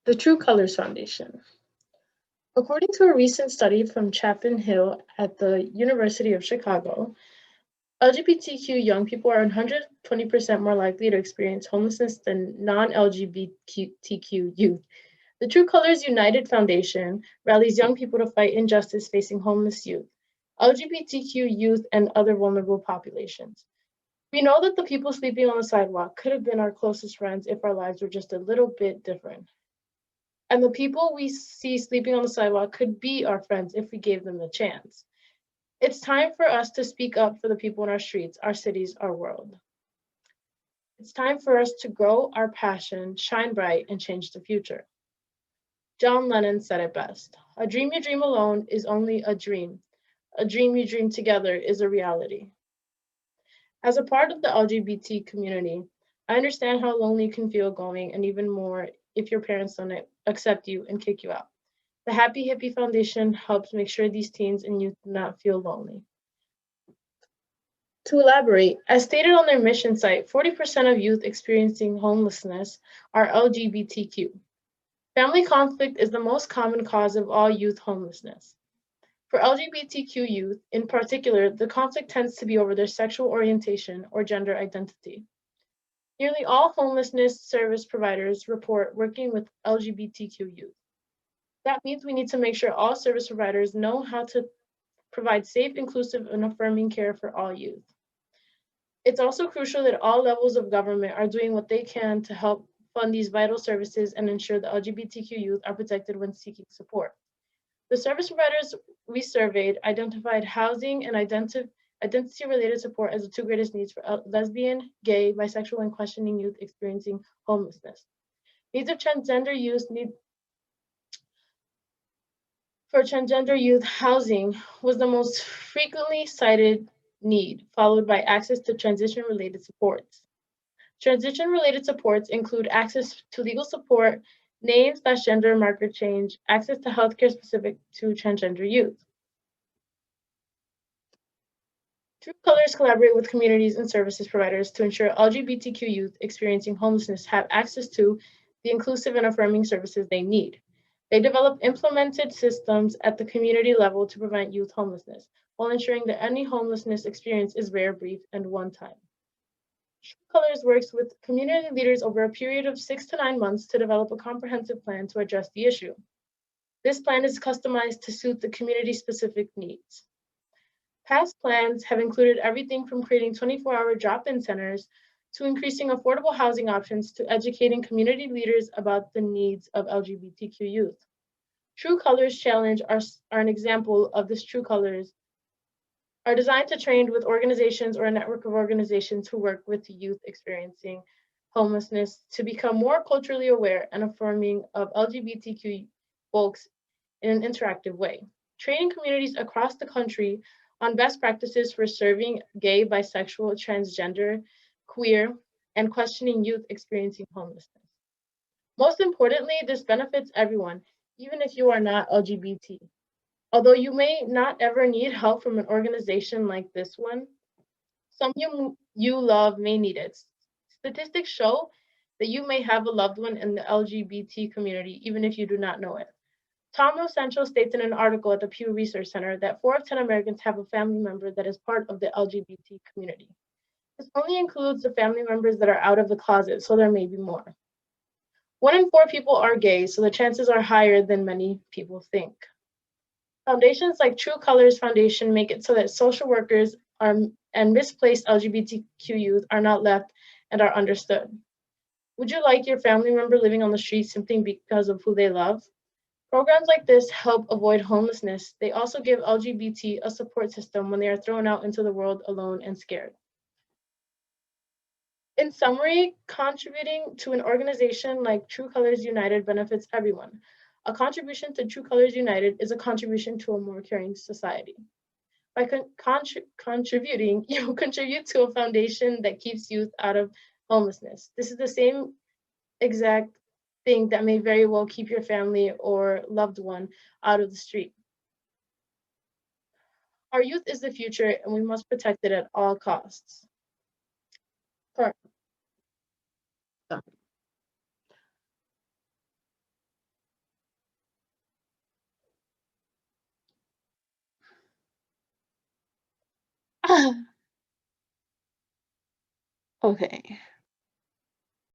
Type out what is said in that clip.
The True Colors Foundation. According to a recent study from Chapin Hill at the University of Chicago, LGBTQ young people are 120% more likely to experience homelessness than non-LGBTQ youth. The True Colors United Foundation rallies young people to fight injustice facing homeless youth, LGBTQ youth, and other vulnerable populations. We know that the people sleeping on the sidewalk could have been our closest friends if our lives were just a little bit different. And the people we see sleeping on the sidewalk could be our friends if we gave them the chance. It's time for us to speak up for the people in our streets, our cities, our world. It's time for us to grow our passion, shine bright, and change the future. John Lennon said it best. A dream you dream alone is only a dream. A dream you dream together is a reality. As a part of the LGBT community, I understand how lonely you can feel going, and even more if your parents don't accept you and kick you out. The Happy Hippie Foundation helps make sure these teens and youth do not feel lonely. To elaborate, as stated on their mission site, 40% of youth experiencing homelessness are LGBTQ. Family conflict is the most common cause of all youth homelessness. For LGBTQ youth, in particular, the conflict tends to be over their sexual orientation or gender identity. Nearly all homelessness service providers report working with LGBTQ youth. That means we need to make sure all service providers know how to provide safe, inclusive, and affirming care for all youth. It's also crucial that all levels of government are doing what they can to help fund these vital services and ensure the LGBTQ youth are protected when seeking support. The service providers we surveyed identified housing and identity-related support as the two greatest needs for lesbian, gay, bisexual, and questioning youth experiencing homelessness. Needs of transgender youth For transgender youth, housing was the most frequently cited need, followed by access to transition-related supports. Transition-related supports include access to legal support, name/gender marker change, access to healthcare specific to transgender youth. True Colors collaborate with communities and services providers to ensure LGBTQ youth experiencing homelessness have access to the inclusive and affirming services they need. They develop implemented systems at the community level to prevent youth homelessness, while ensuring that any homelessness experience is rare, brief, and one-time. True Colors works with community leaders over a period of 6 to 9 months to develop a comprehensive plan to address the issue. This plan is customized to suit the community-specific needs. Past plans have included everything from creating 24-hour drop-in centers to increasing affordable housing options to educating community leaders about the needs of LGBTQ youth. True Colors Challenge are an example of this. True Colors are designed to train with organizations or a network of organizations who work with youth experiencing homelessness to become more culturally aware and affirming of LGBTQ folks in an interactive way. Training communities across the country on best practices for serving gay, bisexual, transgender, queer, and questioning youth experiencing homelessness. Most importantly, this benefits everyone, even if you are not LGBT. Although you may not ever need help from an organization like this one, some you love may need it. Statistics show that you may have a loved one in the LGBT community, even if you do not know it. Tom Rosenchel states in an article at the Pew Research Center that 4 of 10 Americans have a family member that is part of the LGBT community. This only includes the family members that are out of the closet, so there may be more. 1 in 4 people are gay, so the chances are higher than many people think. Foundations like True Colors Foundation make it so that social workers and misplaced LGBTQ youth are not left and are understood. Would you like your family member living on the street simply because of who they love? Programs like this help avoid homelessness. They also give LGBT a support system when they are thrown out into the world alone and scared. In summary, contributing to an organization like True Colors United benefits everyone. A contribution to True Colors United is a contribution to a more caring society. By contributing, you contribute to a foundation that keeps youth out of homelessness. This is the same exact thing that may very well keep your family or loved one out of the street. Our youth is the future, and we must protect it at all costs. Okay.